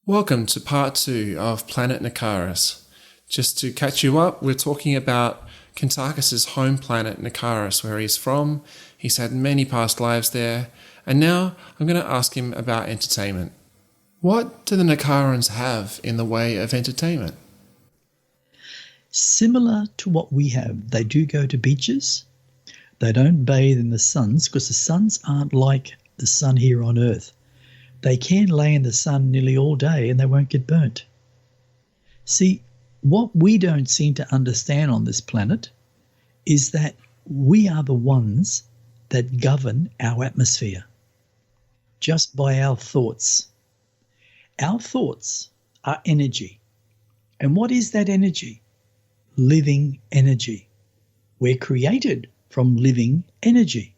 Welcome to part 2 of Planet Narkariss. Just to catch you up, we're talking about Kuntarkis' home planet Narkariss, where he's from. He's had many past lives there, and now I'm going to ask him about entertainment. What do the Narkarans have in the way of entertainment? Similar to what we have, they do go to beaches. They don't bathe in the suns because the suns aren't like the sun here on Earth. They can lay in the sun nearly all day and they won't get burnt. See, what we don't seem to understand on this planet is that we are the ones that govern our atmosphere just by our thoughts. Our thoughts are energy. And what is that energy? Living energy. We're created from living energy.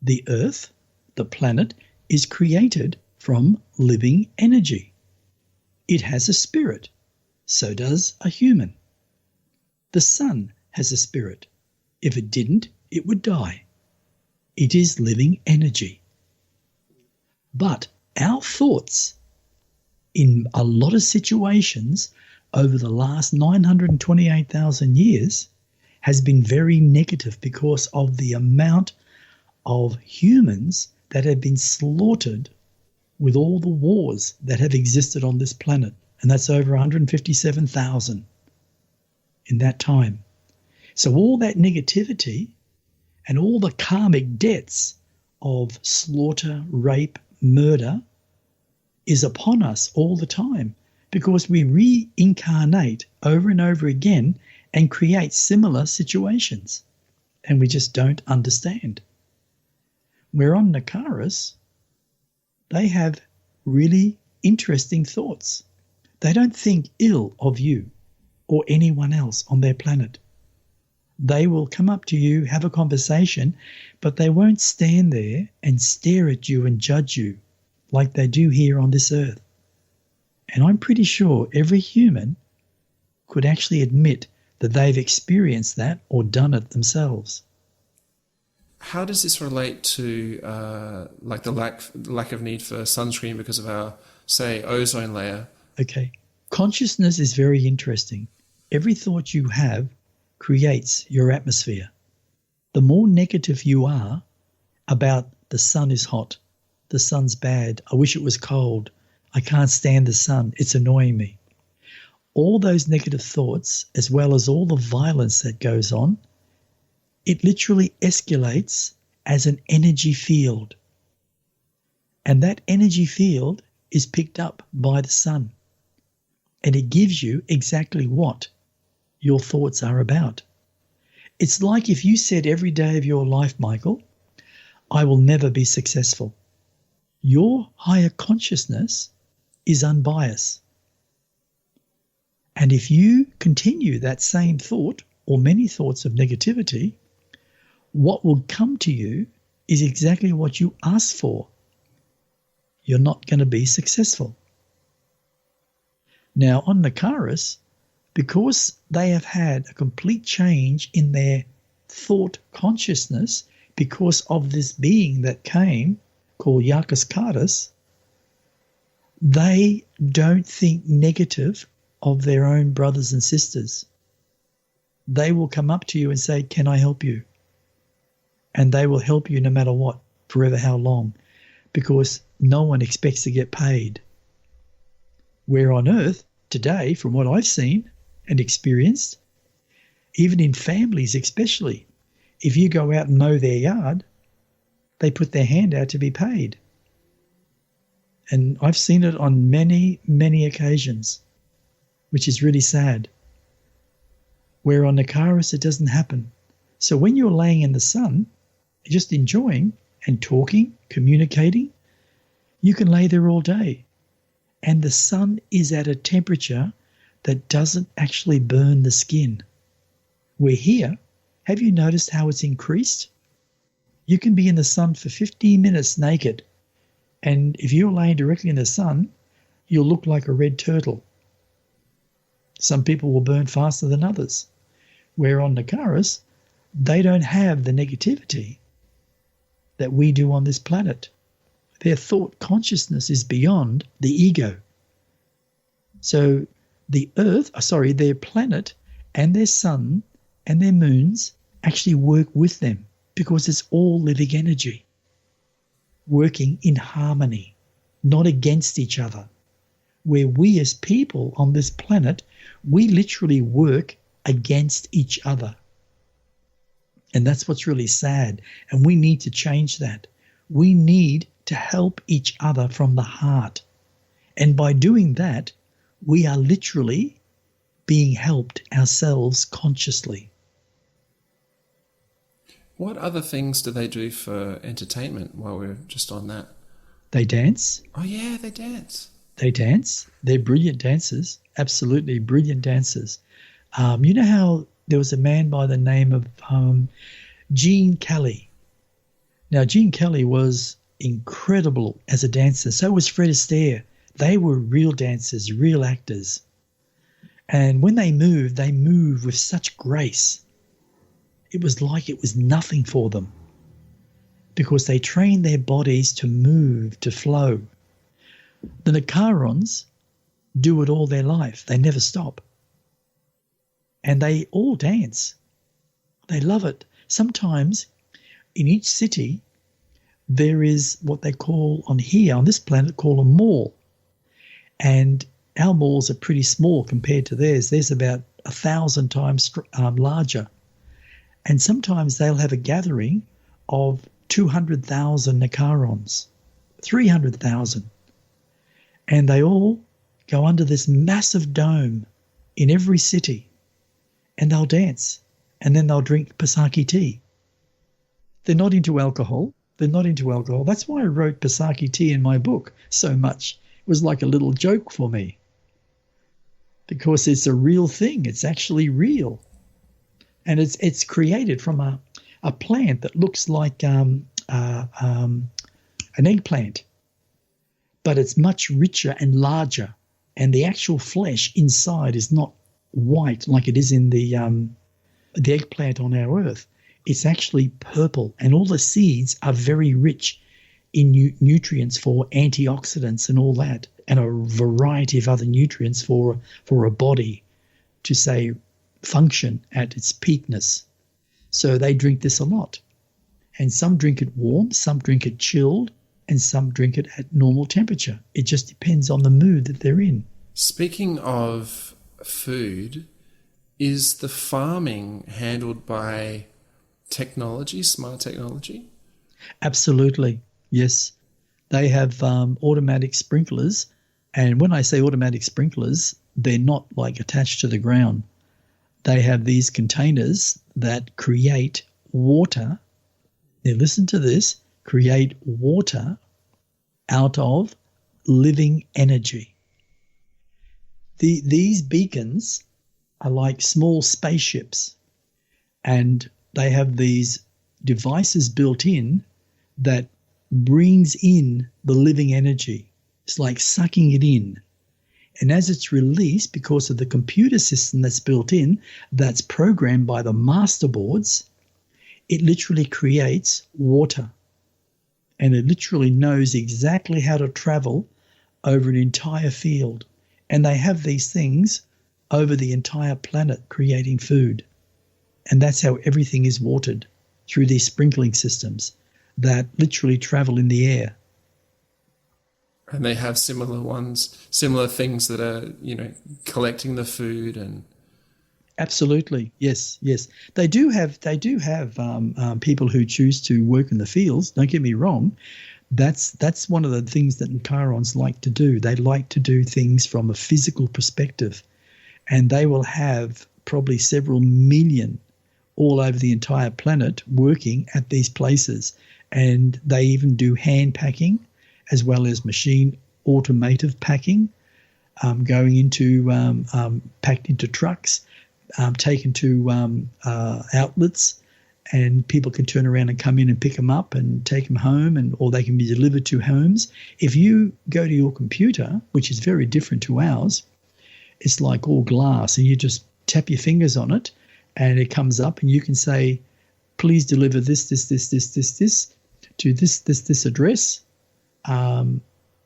The Earth, the planet, is created from living energy. It has a spirit. So does a human. The sun has a spirit. If it didn't, it would die. It is living energy. But our thoughts, in a lot of situations over the last 928,000 years, has been very negative because of the amount of humans that have been slaughtered with all the wars that have existed on this planet. And that's over 157,000 in that time. So all that negativity and all the karmic debts of slaughter, rape, murder is upon us all the time because we reincarnate over and over again and create similar situations. And we just don't understand. Where on Narkariss, they have really interesting thoughts. They don't think ill of you or anyone else on their planet. They will come up to you, have a conversation, but they won't stand there and stare at you and judge you like they do here on this earth. And I'm pretty sure every human could actually admit that they've experienced that or done it themselves. How does this relate to the lack of need for sunscreen because of our, say, ozone layer? Okay. Consciousness is very interesting. Every thought you have creates your atmosphere. The more negative you are about the sun is hot, the sun's bad, I wish it was cold, I can't stand the sun, it's annoying me. All those negative thoughts, as well as all the violence that goes on, it literally escalates as an energy field. And that energy field is picked up by the sun. And it gives you exactly what your thoughts are about. It's like if you said every day of your life, Michael, I will never be successful. Your higher consciousness is unbiased. And if you continue that same thought or many thoughts of negativity, what will come to you is exactly what you asked for. You're not going to be successful. Now, on Narkariss, because they have had a complete change in their thought consciousness because of this being that came called Narkariss, they don't think negative of their own brothers and sisters. They will come up to you and say, can I help you? And they will help you no matter what, forever how long, because no one expects to get paid. Where on Earth, today, from what I've seen and experienced, even in families especially, if you go out and mow their yard, they put their hand out to be paid. And I've seen it on many, many occasions, which is really sad. Where on Narkariss, it doesn't happen. So when you're laying in the sun, just enjoying and talking, communicating, you can lay there all day. And the sun is at a temperature that doesn't actually burn the skin. We're here. Have you noticed how it's increased? You can be in the sun for 15 minutes naked. And if you're laying directly in the sun, you'll look like a red turtle. Some people will burn faster than others. Where on Narkariss, they don't have the negativity that we do on this planet. Their thought consciousness is beyond the ego. So their planet and their sun and their moons actually work with them because it's all living energy working in harmony, not against each other. Where we as people on this planet, we literally work against each other. And that's what's really sad. And we need to change that. We need to help each other from the heart. And by doing that, we are literally being helped ourselves consciously. What other things do they do for entertainment while we're just on that? They dance. Oh, yeah, they dance. They dance. They're brilliant dancers, absolutely brilliant dancers. You know how there was a man by the name of Gene Kelly. Now, Gene Kelly was incredible as a dancer. So was Fred Astaire. They were real dancers, real actors. And when they move with such grace. It was like it was nothing for them because they trained their bodies to move, to flow. The Narkarons do it all their life. They never stop. And they all dance. They love it. Sometimes in each city, there is what they call on this planet, call a mall. And our malls are pretty small compared to theirs. Theirs about 1,000 times larger. And sometimes they'll have a gathering of 200,000 Narkarons, 300,000. And they all go under this massive dome in every city. And they'll dance. And then they'll drink Pasaki tea. They're not into alcohol. That's why I wrote Pasaki tea in my book so much. It was like a little joke for me. Because it's a real thing. It's actually real. And it's created from a plant that looks like an eggplant, but it's much richer and larger. And the actual flesh inside is not white like it is in the eggplant on our Earth. It's actually purple, and all the seeds are very rich in nutrients for antioxidants and all that, and a variety of other nutrients for a body to say function at its peakness. So they drink this a lot. And some drink it warm, some drink it chilled, and some drink it at normal temperature. It just depends on the mood that they're in. Speaking of food, is the farming handled by technology, smart technology? Absolutely, yes. They have automatic sprinklers. And when I say automatic sprinklers, they're not like attached to the ground. They have these containers that create water. Now listen to this, create water out of living energy. These beacons are like small spaceships, and they have these devices built in that brings in the living energy. It's like sucking it in. And as it's released, because of the computer system that's built in, that's programmed by the master boards, it literally creates water. And it literally knows exactly how to travel over an entire field. And they have these things over the entire planet creating food. And that's how everything is watered, through these sprinkling systems that literally travel in the air. And they have similar things that are, collecting the food and. Absolutely, yes. They do have people who choose to work in the fields. Don't get me wrong. That's one of the things that Narkarons like to do. They like to do things from a physical perspective, and they will have probably several million all over the entire planet working at these places, and they even do hand packing as well as machine automated packing, going into packed into trucks, taken to outlets, and people can turn around and come in and pick them up and take them home, or they can be delivered to homes. If you go to your computer, which is very different to ours, it's like all glass, and you just tap your fingers on it, and it comes up, and you can say, please deliver this to this address,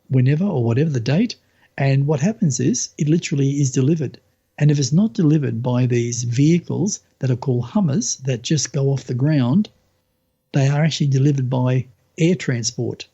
whenever or whatever the date, And what happens is it literally is delivered. And if it's not delivered by these vehicles that are called Hummers that just go off the ground, they are actually delivered by air transport.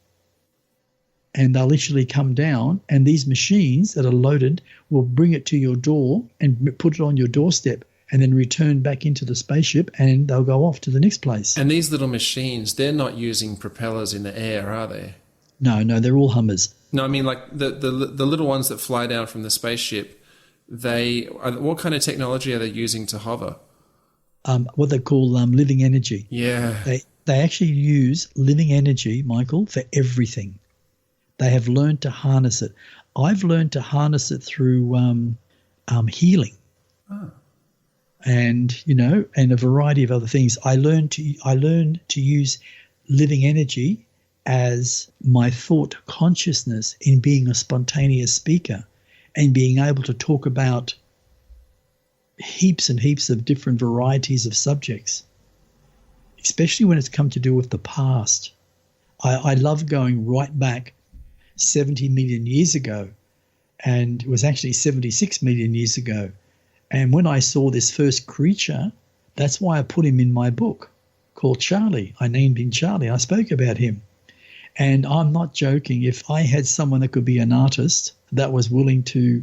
And they'll literally come down, and these machines that are loaded will bring it to your door and put it on your doorstep and then return back into the spaceship, and they'll go off to the next place. And these little machines, they're not using propellers in the air, are they? No, they're all Hummers. No, I mean like the little ones that fly down from the spaceship, what kind of technology are they using to hover? What they call living energy. Yeah. They actually use living energy, Michael, for everything. They have learned to harness it. I've learned to harness it through healing. Oh. And and a variety of other things. I learned to use living energy as my thought consciousness in being a spontaneous speaker and being able to talk about heaps and heaps of different varieties of subjects, especially when it's come to do with the past. I love going right back 70 million years ago, and it was actually 76 million years ago. And when I saw this first creature, that's why I put him in my book called Charlie. I named him Charlie. I spoke about him. And I'm not joking. If I had someone that could be an artist that was willing to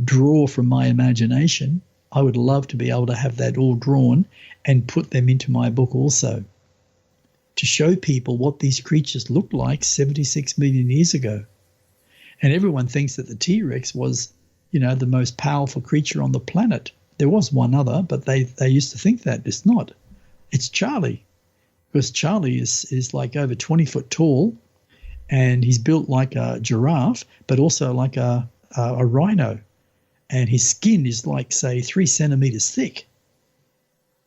draw from my imagination, I would love to be able to have that all drawn and put them into my book also, to show people what these creatures looked like 76 million years ago. And everyone thinks that the T-Rex was, the most powerful creature on the planet. There was one other, but they used to think that. It's not. It's Charlie. Because Charlie is like over 20 foot tall, and he's built like a giraffe, but also like a rhino. And his skin is like, say, 3 centimeters thick.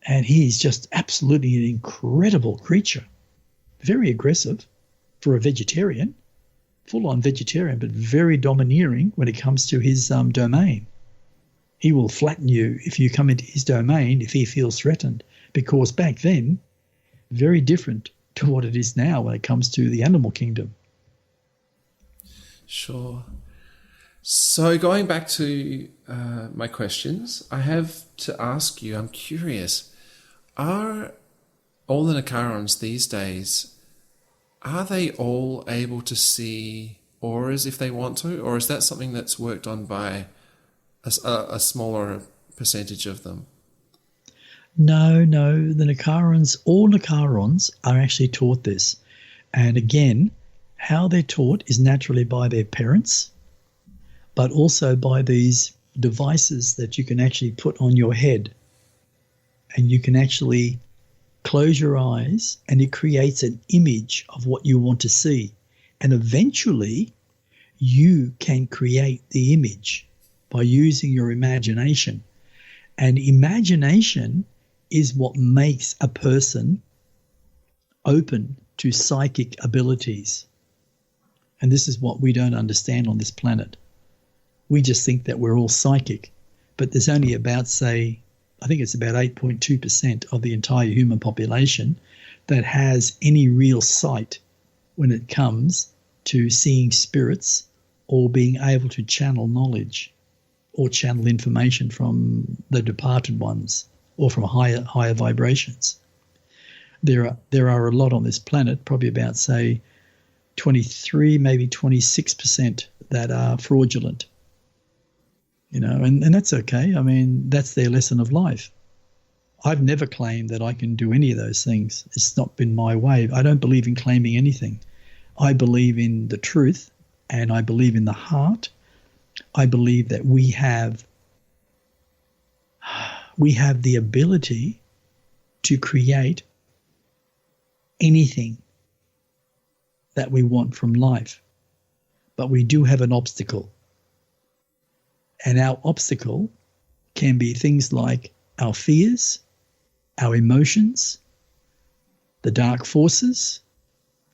And he's just absolutely an incredible creature. Very aggressive for a vegetarian, full-on vegetarian, but very domineering when it comes to his domain. He will flatten you if you come into his domain if he feels threatened, because back then, very different to what it is now when it comes to the animal kingdom. Sure. So going back to my questions, I have to ask you, I'm curious, are all the Nakarons these days, are they all able to see auras if they want to, or is that something that's worked on by a smaller percentage of them? No, the Nakarons, all Nakarons are actually taught this. And again, how they're taught is naturally by their parents, but also by these devices that you can actually put on your head. And you can actually close your eyes and it creates an image of what you want to see. And eventually you can create the image by using your imagination. And imagination is what makes a person open to psychic abilities. And this is what we don't understand on this planet. We just think that we're all psychic, but there's only about, say, I think it's about 8.2% of the entire human population that has any real sight when it comes to seeing spirits or being able to channel knowledge or channel information from the departed ones or from higher vibrations. There are a lot on this planet, probably about, say, 23, maybe 26% that are fraudulent. And that's okay. I mean, that's their lesson of life. I've never claimed that I can do any of those things. It's not been my way. I don't believe in claiming anything. I believe in the truth, and I believe in the heart. I believe that we have the ability to create anything that we want from life. But we do have an obstacle. And our obstacle can be things like our fears, our emotions, the dark forces,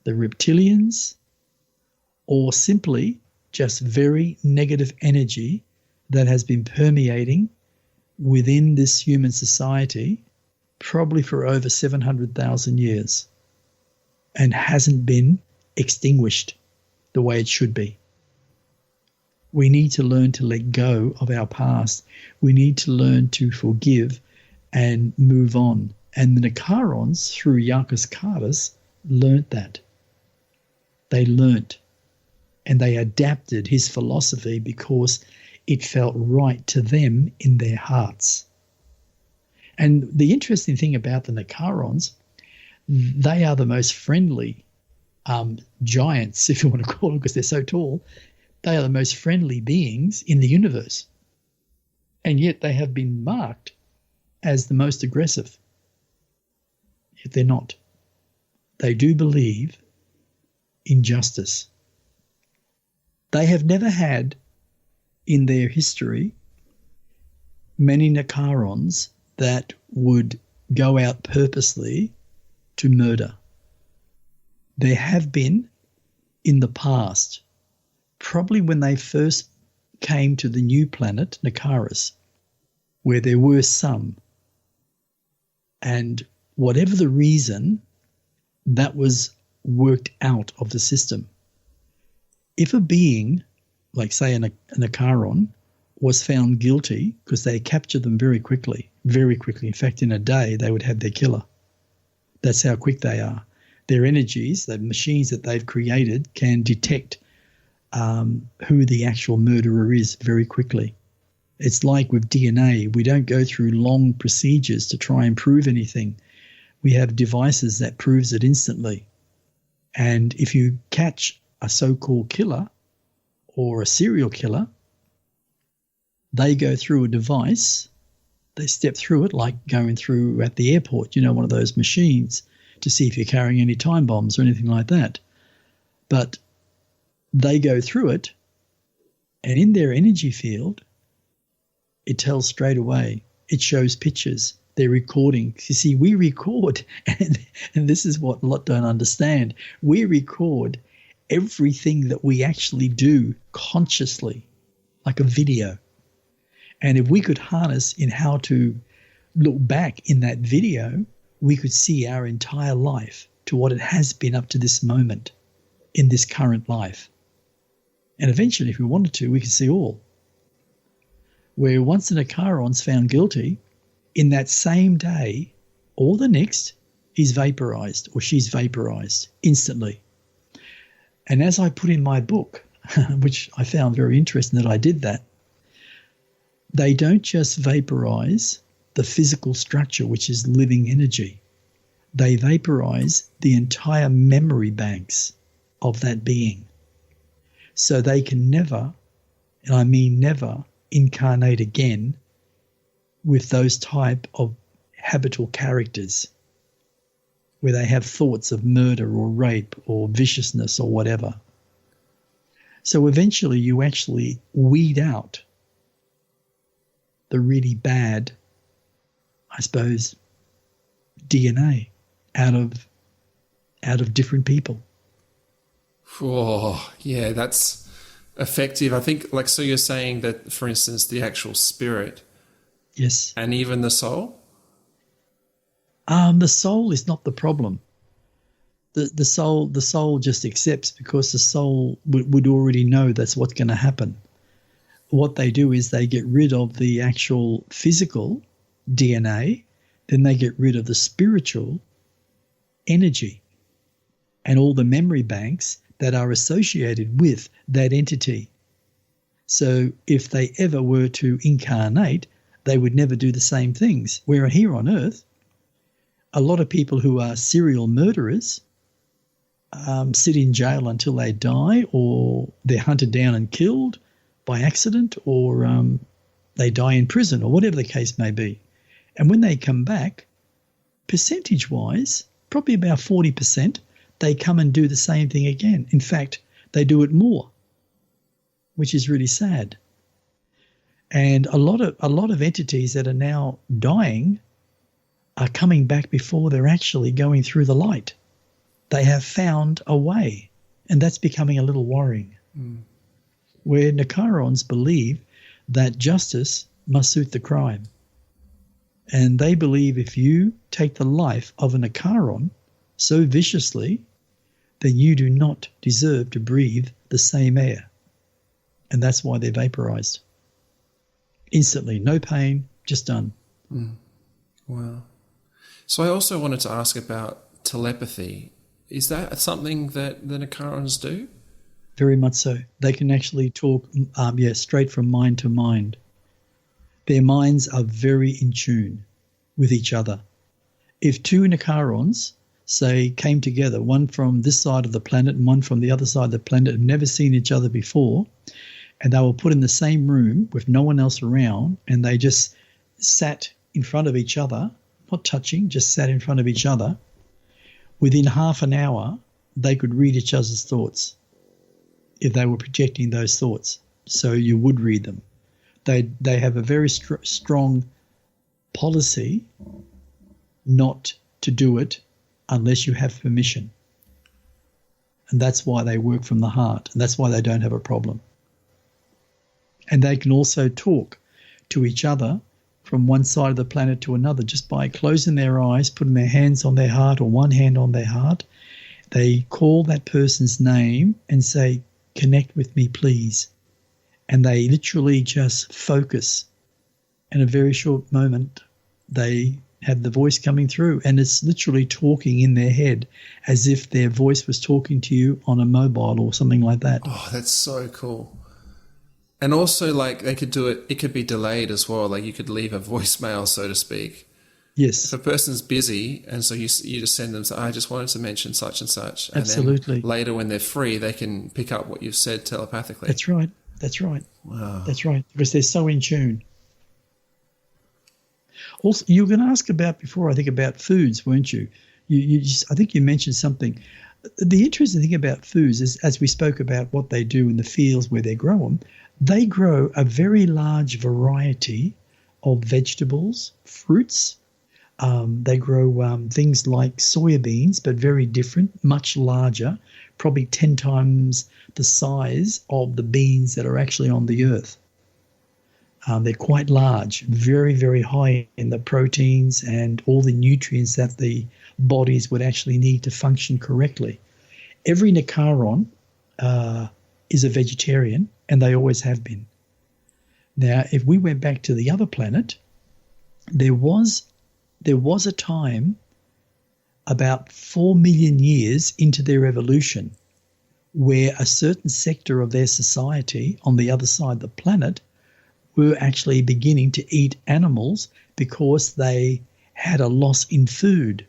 the reptilians, or simply just very negative energy that has been permeating within this human society probably for over 700,000 years and hasn't been extinguished the way it should be. We need to learn to let go of our past. We need to learn to forgive and move on. And the Nakarons, through Narkariss, learnt that. They learnt and they adapted his philosophy because it felt right to them in their hearts. And the interesting thing about the Nakarons, they are the most friendly giants, if you want to call them, because they're so tall. They are the most friendly beings in the universe. And yet they have been marked as the most aggressive. Yet they're not. They do believe in justice. They have never had in their history many Nakarons that would go out purposely to murder. There have been in the past, probably when they first came to the new planet, Narkariss, where there were some. And whatever the reason, that was worked out of the system. If a being, like say a Nakaron, was found guilty, because they captured them very quickly. In fact, in a day, they would have their killer. That's how quick they are. Their energies, the machines that they've created, can detect who the actual murderer is very quickly. It's like with DNA. We don't go through long procedures to try and prove anything. We have devices that proves it instantly. And if you catch a so-called killer or a serial killer, they go through a device, they step through it like going through at the airport, one of those machines to see if you're carrying any time bombs or anything like that. But they go through it, and in their energy field, it tells straight away. It shows pictures. They're recording. You see, we record, and this is what a lot don't understand. We record everything that we actually do consciously, like a video. And if we could harness in how to look back in that video, we could see our entire life to what it has been up to this moment in this current life. And eventually, if we wanted to, we could see all. Where once the Nakaron's found guilty, in that same day or the next, he's vaporized or she's vaporized instantly. And as I put in my book, which I found very interesting that I did that, they don't just vaporize the physical structure, which is living energy. They vaporize the entire memory banks of that being. So they can never, and I mean never, incarnate again with those type of habitual characters where they have thoughts of murder or rape or viciousness or whatever. So eventually you actually weed out the really bad, I suppose, DNA out of different people. Oh, yeah, that's effective. I think, so you're saying that, for instance, the actual spirit, yes, and even the soul. The soul is not the problem. The soul just accepts, because the soul would already know that's what's going to happen. What they do is they get rid of the actual physical DNA, then they get rid of the spiritual energy and all the memory banks that are associated with that entity. So if they ever were to incarnate, they would never do the same things. Where here on Earth, a lot of people who are serial murderers sit in jail until they die, or they're hunted down and killed by accident, or they die in prison, or whatever the case may be. And when they come back, percentage-wise, probably about 40%, they come and do the same thing again. In fact, they do it more, which is really sad. And a lot of entities that are now dying are coming back before they're actually going through the light. They have found a way, and that's becoming a little worrying. Where Nakarons believe that justice must suit the crime. And they believe if you take the life of a Nakaron so viciously, then you do not deserve to breathe the same air. and that's why they're vaporized. Instantly, no pain, just done. Wow. So I also wanted to ask about telepathy. Is that something that the Nakarons do? Very much so. They can actually talk, straight from mind to mind. Their minds are very in tune with each other. If two Nakarons, say, came together, one from this side of the planet and one from the other side of the planet, had never seen each other before, and they were put in the same room with no one else around, and they just sat in front of each other, not touching, just sat in front of each other, within half an hour, they could read each other's thoughts if they were projecting those thoughts. So you would read them. They have a very strong policy not to do it unless you have permission. And that's why they work from the heart, and that's why they don't have a problem. And they can also talk to each other from one side of the planet to another just by closing their eyes, putting their hands on their heart or one hand on their heart. They call that person's name and say, "Connect with me, please." And they literally just focus. In a very short moment, they have the voice coming through, and it's literally talking in their head as if their voice was talking to you on a mobile or something like that. Oh, that's so cool. And also, like, they could do it, it could be delayed as well. Like, you could leave a voicemail, so to speak. Yes. If a person's busy, and so you just send them, I just wanted to mention such and such. And Absolutely. then later, when they're free, they can pick up what you've said telepathically. That's right. That's right. Wow. That's right. Because they're so in tune. Also, you were going to ask about before, I think, about foods, weren't you? I think you mentioned something. The interesting thing about foods is, as we spoke about what they do in the fields where they grow them, they grow a very large variety of vegetables, fruits. They grow things like soya beans, but very different, much larger, probably 10 times the size of the beans that are actually on the earth. They're quite large, very, very high in the proteins and all the nutrients that the bodies would actually need to function correctly. Every Nakaron is a vegetarian, and they always have been. Now, if we went back to the other planet, there was a time about 4 million years into their evolution where a certain sector of their society on the other side of the planet were actually beginning to eat animals because they had a loss in food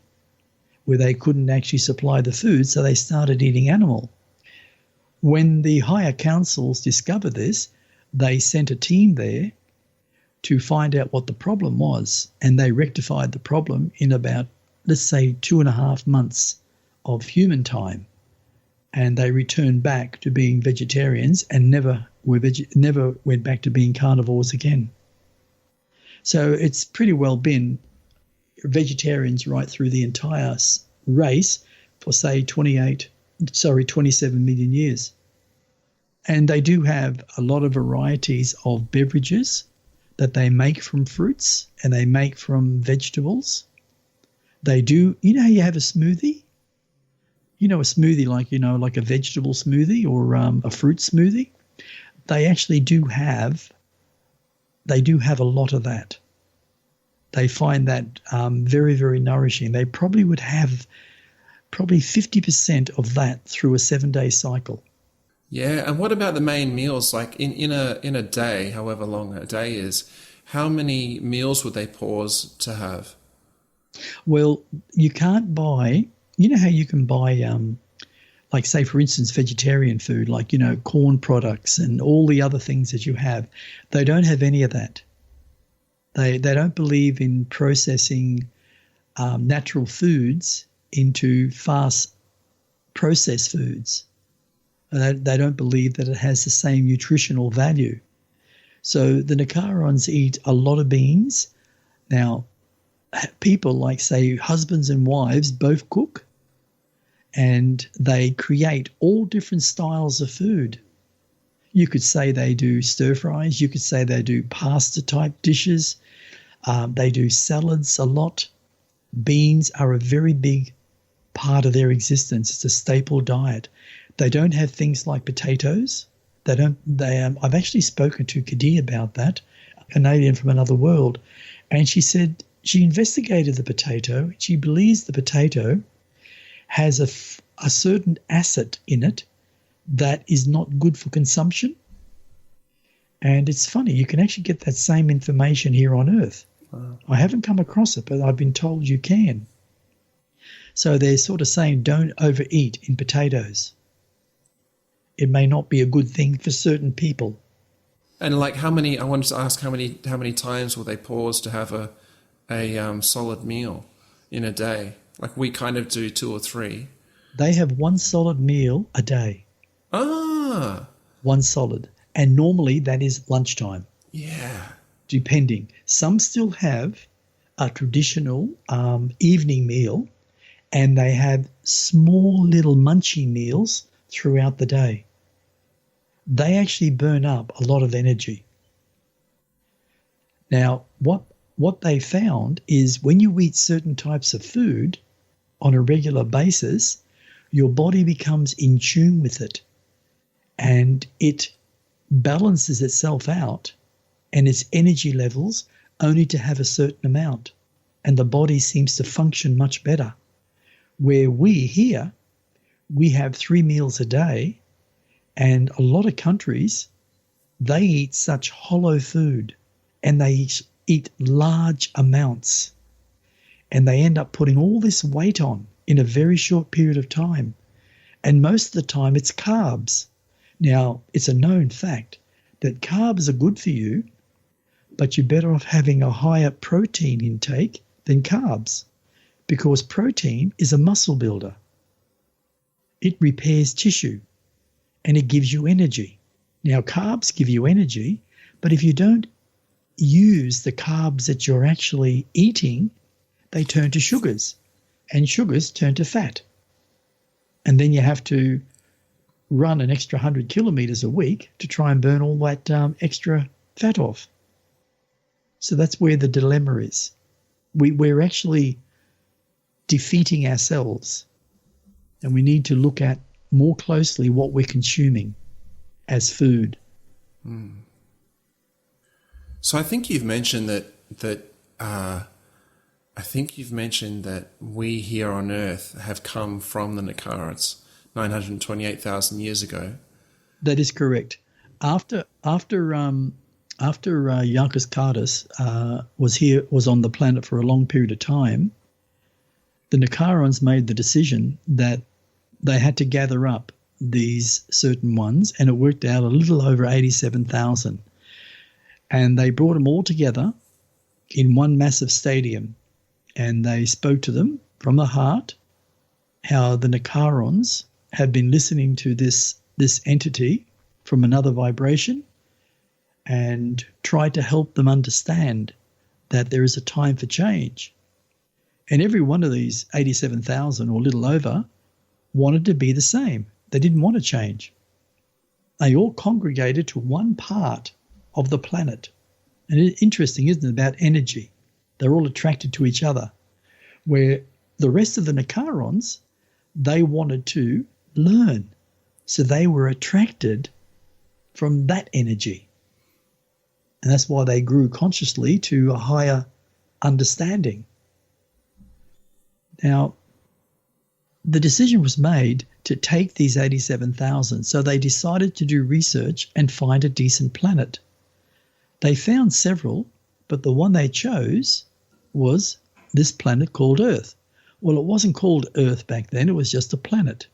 where they couldn't actually supply the food, so they started eating animal. When the higher councils discovered this, they sent a team there to find out what the problem was, and they rectified the problem in about, let's say, 2.5 months of human time. And they returned back to being vegetarians and never went back to being carnivores again. So it's pretty well been vegetarians right through the entire race for, say, 27 million years. And they do have a lot of varieties of beverages that they make from fruits and they make from vegetables. They do, you know how you have a smoothie? You know, a smoothie like a vegetable smoothie or a fruit smoothie? They actually do have a lot of that. They find that very, very nourishing. They probably would have 50% of that through a 7-day cycle. Yeah, and what about the main meals? Like in a day, however long a day is, how many meals would they pause to have? Well, you can't buy. You know how you can buy, like say for instance, vegetarian food, like corn products and all the other things that you have. They don't have any of that. They don't believe in processing natural foods into fast processed foods. They don't believe that it has the same nutritional value. So the Nakarons eat a lot of beans. Now, people like, say, husbands and wives both cook, and they create all different styles of food. You could say they do stir fries. You could say they do pasta type dishes. They do salads a lot. Beans are a very big part of their existence. It's a staple diet. They don't have things like potatoes. They don't. I've actually spoken to Kadir about that, a Canadian from another world, and she said she investigated the potato. She believes the potato has a certain acid in it that is not good for consumption. And it's funny, you can actually get that same information here on Earth. Wow. I haven't come across it, but I've been told you can. So they're sort of saying don't overeat in potatoes. It may not be a good thing for certain people. And like I wanted to ask how many times will they pause to have a solid meal in a day? Like we kind of do 2 or 3. They have one solid meal a day. Ah. One solid. And normally that is lunchtime. Yeah. Depending. Some still have a traditional evening meal, and they have small little munchy meals throughout the day. They actually burn up a lot of energy. Now, what they found is when you eat certain types of food on a regular basis, your body becomes in tune with it, and it balances itself out and its energy levels only to have a certain amount, and the body seems to function much better. Where we have 3 meals a day, and a lot of countries, they eat such hollow food and they eat large amounts, and they end up putting all this weight on in a very short period of time. And most of the time it's carbs. Now, it's a known fact that carbs are good for you, but you're better off having a higher protein intake than carbs, because protein is a muscle builder. It repairs tissue and it gives you energy. Now, carbs give you energy, but if you don't use the carbs that you're actually eating, they turn to sugars, and sugars turn to fat. And then you have to run an extra 100 kilometres a week to try and burn all that extra fat off. So that's where the dilemma is. We're actually defeating ourselves, and we need to look at more closely what we're consuming as food. So I think you've mentioned that we here on Earth have come from the Narkariss 928,000 years ago. That is correct. After Narkariss was on the planet for a long period of time, the Narkarians made the decision that they had to gather up these certain ones, and it worked out a little over 87,000. And they brought them all together in one massive stadium, and they spoke to them from the heart, how the Narkarians had been listening to this entity from another vibration, and tried to help them understand that there is a time for change. And every one of these 87,000 or a little over wanted to be the same. They didn't want to change. They all congregated to one part of the planet. And it's interesting, isn't it, about energy? They're all attracted to each other. Where the rest of the Narkarians, they wanted to learn. So they were attracted from that energy. And that's why they grew consciously to a higher understanding. Now, the decision was made to take these 87,000, so they decided to do research and find a decent planet. They found several, but the one they chose was this planet called Earth. Well, it wasn't called Earth back then, it was just a planet.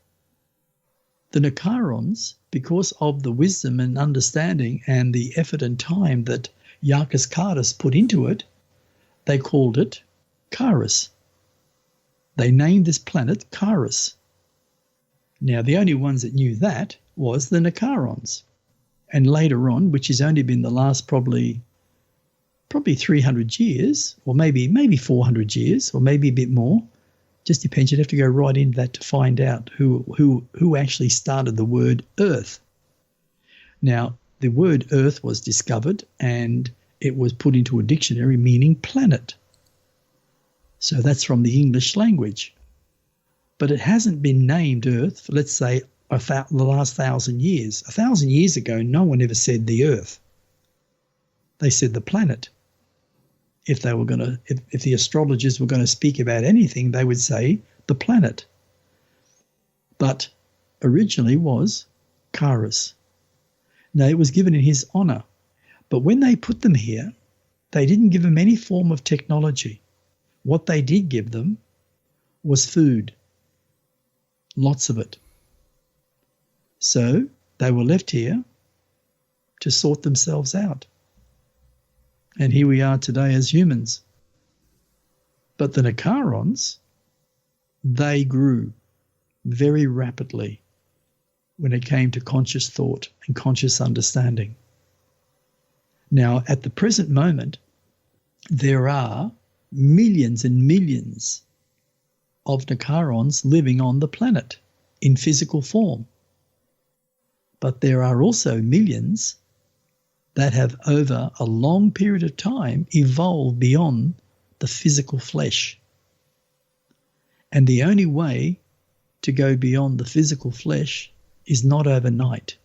The Narkarians, because of the wisdom and understanding and the effort and time that Narkariss put into it, they called it Karis. They named this planet Karis. Now, the only ones that knew that was the Narkarians. And later on, which has only been the last probably 300 years, or maybe 400 years, or maybe a bit more, just depends. You'd have to go right into that to find out who actually started the word Earth. Now, the word Earth was discovered and it was put into a dictionary meaning planet. So that's from the English language. But it hasn't been named Earth for, let's say, the last 1,000 years. 1,000 years ago, no one ever said the Earth. They said the planet. If the astrologers were going to speak about anything, they would say the planet. But originally was Narkariss. Now, it was given in his honour. But when they put them here, they didn't give them any form of technology. What they did give them was food. Lots of it. So they were left here to sort themselves out. And here we are today as humans. But the Narkarons, they grew very rapidly when it came to conscious thought and conscious understanding. Now, at the present moment, there are millions and millions of Narkarons living on the planet in physical form. But there are also millions that have over a long period of time evolved beyond the physical flesh. And the only way to go beyond the physical flesh is not overnight.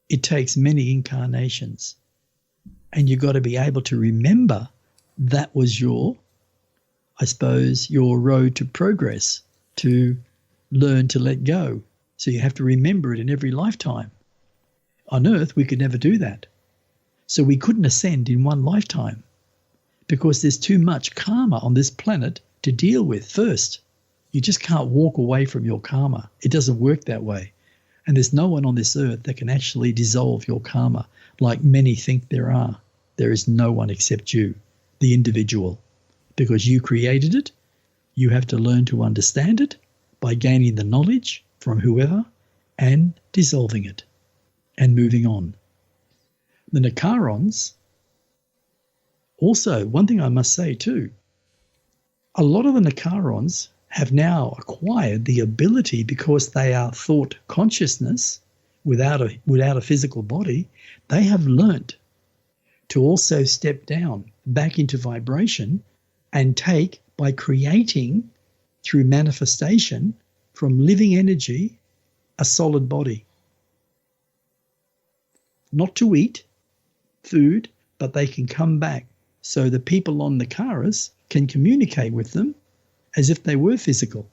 It takes many incarnations. And you've got to be able to remember that was your road to progress, to learn to let go. So you have to remember it in every lifetime. On Earth, we could never do that. So we couldn't ascend in one lifetime because there's too much karma on this planet to deal with first. You just can't walk away from your karma. It doesn't work that way. And there's no one on this earth that can actually dissolve your karma like many think there are. There is no one except you, the individual. Because you created it, you have to learn to understand it by gaining the knowledge from whoever and dissolving it and moving on. The Narkarons, also, one thing I must say too, a lot of the Narkarons have now acquired the ability, because they are thought consciousness without a physical body, they have learnt to also step down back into vibration and take, by creating through manifestation from living energy, a solid body. Not to eat food, but they can come back. So the people on Narkariss can communicate with them as if they were physical.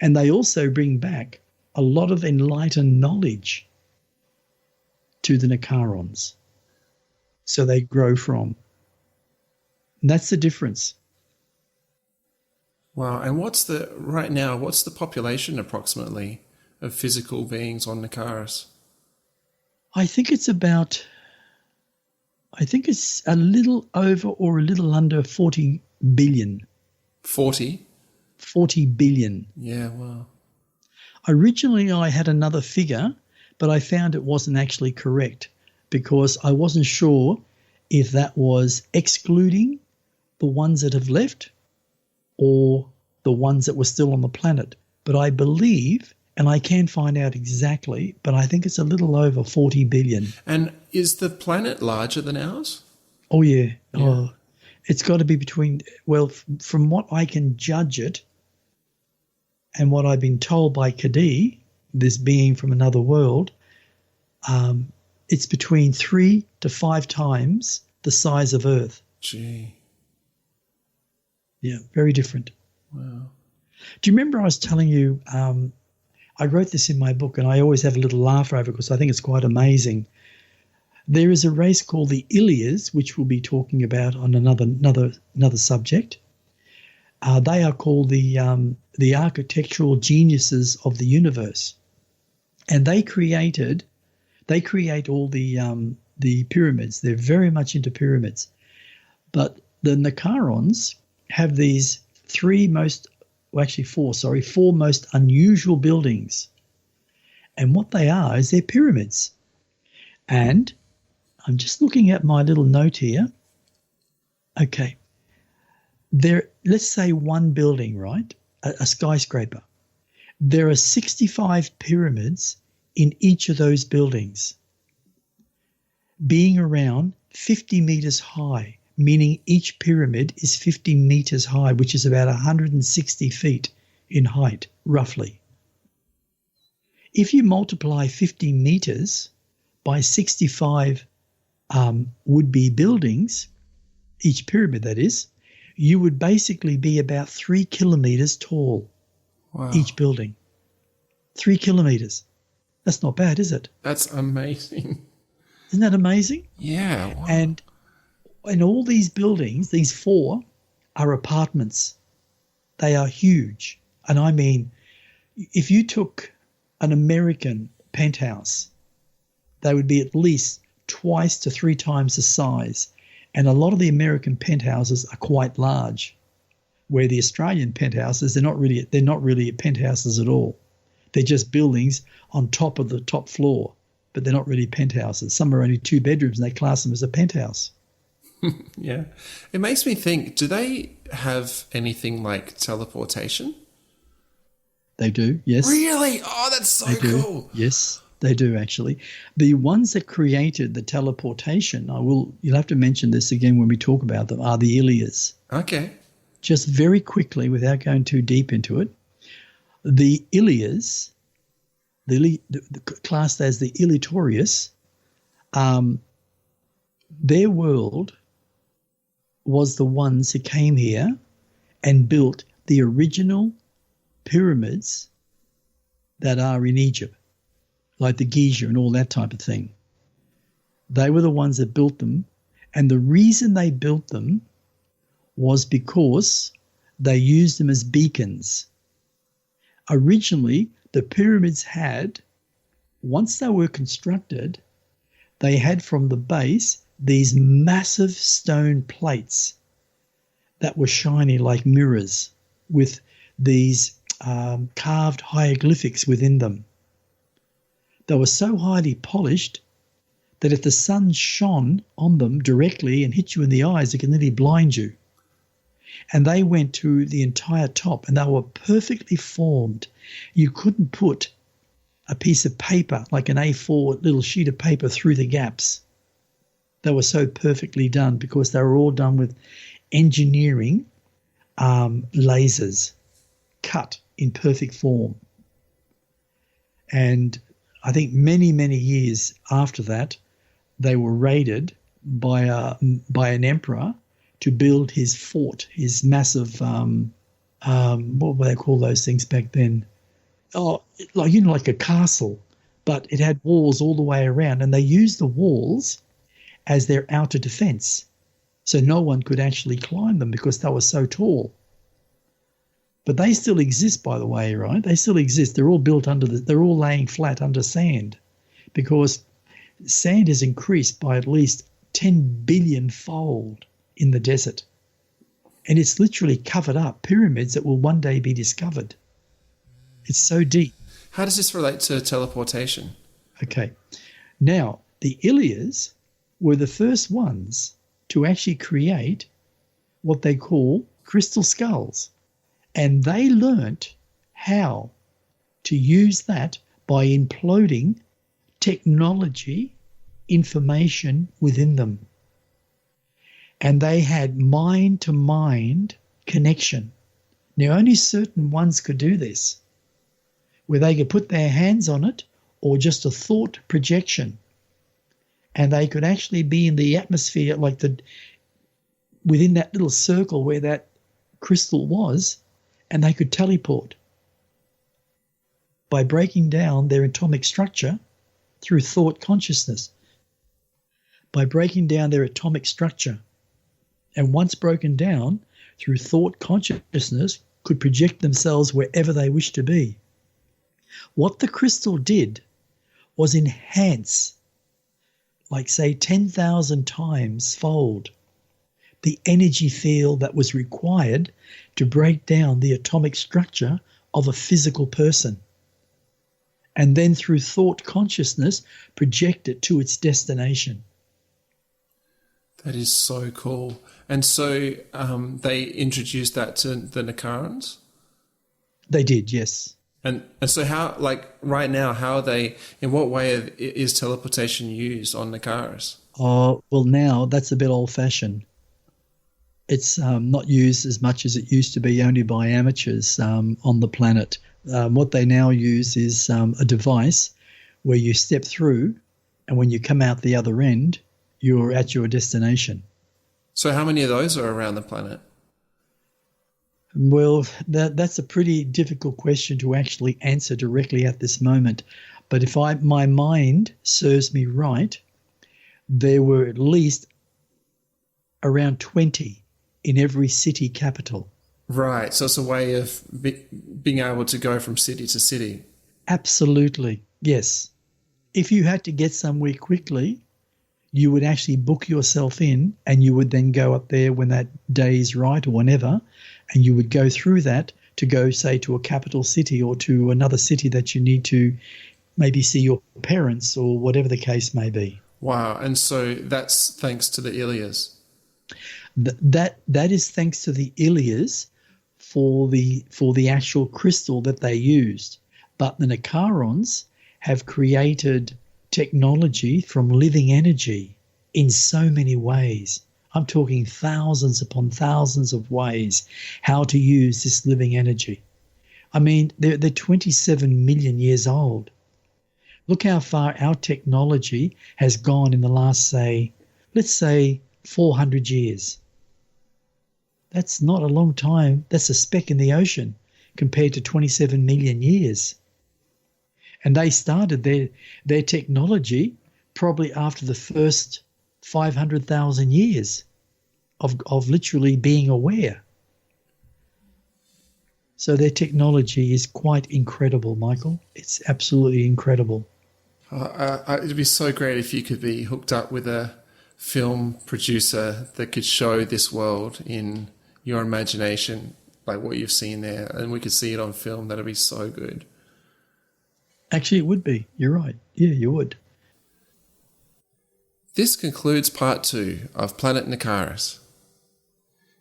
And they also bring back a lot of enlightened knowledge to the Narkarons. So they grow from. And that's the difference. Wow. And what's the population approximately of physical beings on Narkariss? I think it's a little over or a little under 40 billion. 40? 40 billion. Yeah, wow. Originally, I had another figure, but I found it wasn't actually correct because I wasn't sure if that was excluding the ones that have left or the ones that were still on the planet. But I believe, and I can find out exactly, but I think it's a little over 40 billion. And is the planet larger than ours? Oh, yeah. Oh, it's got to be between, well, from what I can judge it and what I've been told by Kadi, this being from another world, it's between 3 to 5 times the size of Earth. Gee. Yeah, very different. Wow. Do you remember I was telling you, I wrote this in my book and I always have a little laugh over it because I think it's quite amazing. There is a race called the Ilias, which we'll be talking about on another subject. They are called the architectural geniuses of the universe, and they create all the pyramids. They're very much into pyramids, but the Narkarons have these four most unusual buildings, and what they are is they're pyramids. And I'm just looking at my little note here. Okay. Let's say one building, right? A skyscraper. There are 65 pyramids in each of those buildings, being around 50 meters high, meaning each pyramid is 50 meters high, which is about 160 feet in height, roughly. If you multiply 50 meters by 65 would-be buildings, each pyramid that is, you would basically be about 3 kilometers tall. Wow. Each building. 3 kilometers. That's not bad, is it? That's amazing. Isn't that amazing? Yeah. Wow. And in all these buildings, these 4 are apartments. They are huge. And I mean, if you took an American penthouse, they would be at least twice to 3 times the size. And a lot of the American penthouses are quite large, where the Australian penthouses, they're not really penthouses at all. They're just buildings on top of the top floor, but they're not really penthouses. Some are only 2 bedrooms and they class them as a penthouse. Yeah. It makes me think, do they have anything like teleportation? They do, yes. Really? Oh, that's so cool. Yes, they do actually. The ones that created the teleportation, you'll have to mention this again when we talk about them, are the Ilias. Okay. Just very quickly, without going too deep into it, the Ilias, classed as the Ilitorius, their world was the ones who came here and built the original pyramids that are in Egypt, like the Giza and all that type of thing. They were the ones that built them, and the reason they built them was because they used them as beacons. Originally, the pyramids had, once they were constructed, they had from the base these massive stone plates that were shiny like mirrors with these carved hieroglyphics within them. They were so highly polished that if the sun shone on them directly and hit you in the eyes, it could nearly blind you. And they went to the entire top, and they were perfectly formed. You couldn't put a piece of paper, like an A4 little sheet of paper, through the gaps. They were so perfectly done because they were all done with engineering lasers cut in perfect form. And I think many, many years after that, they were raided by an emperor to build his fort, his massive, what were they call those things back then? Oh, like a castle, but it had walls all the way around, and they used the walls as their outer defense. So no one could actually climb them because they were so tall. But they still exist, by the way, right? They still exist. They're all built they're all laying flat under sand because sand has increased by at least 10 billion fold in the desert. And it's literally covered up pyramids that will one day be discovered. It's so deep. How does this relate to teleportation? Okay. Now, the Ilias were the first ones to actually create what they call crystal skulls. And they learnt how to use that by imploding technology, information within them. And they had mind-to-mind connection. Now, only certain ones could do this, where they could put their hands on it or just a thought projection. And they could actually be in the atmosphere, within that little circle where that crystal was, and they could teleport by breaking down their atomic structure through thought consciousness. By breaking down their atomic structure. And once broken down, through thought consciousness, could project themselves wherever they wish to be. What the crystal did was enhance, like say 10,000 times fold, the energy field that was required to break down the atomic structure of a physical person. And then through thought consciousness, project it to its destination. That is so cool. And so they introduced that to the Narkariss? They did, yes. And so how, right now, in what way is teleportation used on Narkariss? Oh, well, now that's a bit old-fashioned. It's not used as much as it used to be, only by amateurs on the planet. What they now use is a device where you step through, and when you come out the other end, you're at your destination. So how many of those are around the planet? Well, that's a pretty difficult question to actually answer directly at this moment. But if my mind serves me right, there were at least around 20 in every city capital. Right. So it's a way of being able to go from city to city. Absolutely. Yes. If you had to get somewhere quickly, you would actually book yourself in, and you would then go up there when that day is right or whenever, and you would go through that to go, say, to a capital city or to another city that you need to maybe see your parents or whatever the case may be. Wow. And so that's thanks to the Ilias. That is thanks to the Ilias for the actual crystal that they used. But the Narkarons have created technology from living energy in so many ways. I'm talking thousands upon thousands of ways how to use this living energy. I mean, they're 27 million years old. Look how far our technology has gone in the last, let's say 400 years. That's not a long time. That's a speck in the ocean compared to 27 million years. And they started their technology probably after the first 500,000 years of literally being aware. So their technology is quite incredible, Michael. It's absolutely incredible. It'd be so great if you could be hooked up with a film producer that could show this world in your imagination, like what you've seen there, and we could see it on film. That'd be so good. Actually, it would be. You're right. Yeah, you would. This concludes part 2 of Planet Narkariss.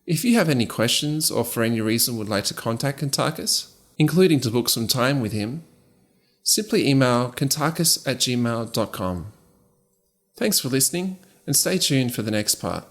If you have any questions or for any reason would like to contact Kuntarkis, including to book some time with him, simply email kuntarkis@gmail.com. Thanks for listening, and stay tuned for the next part.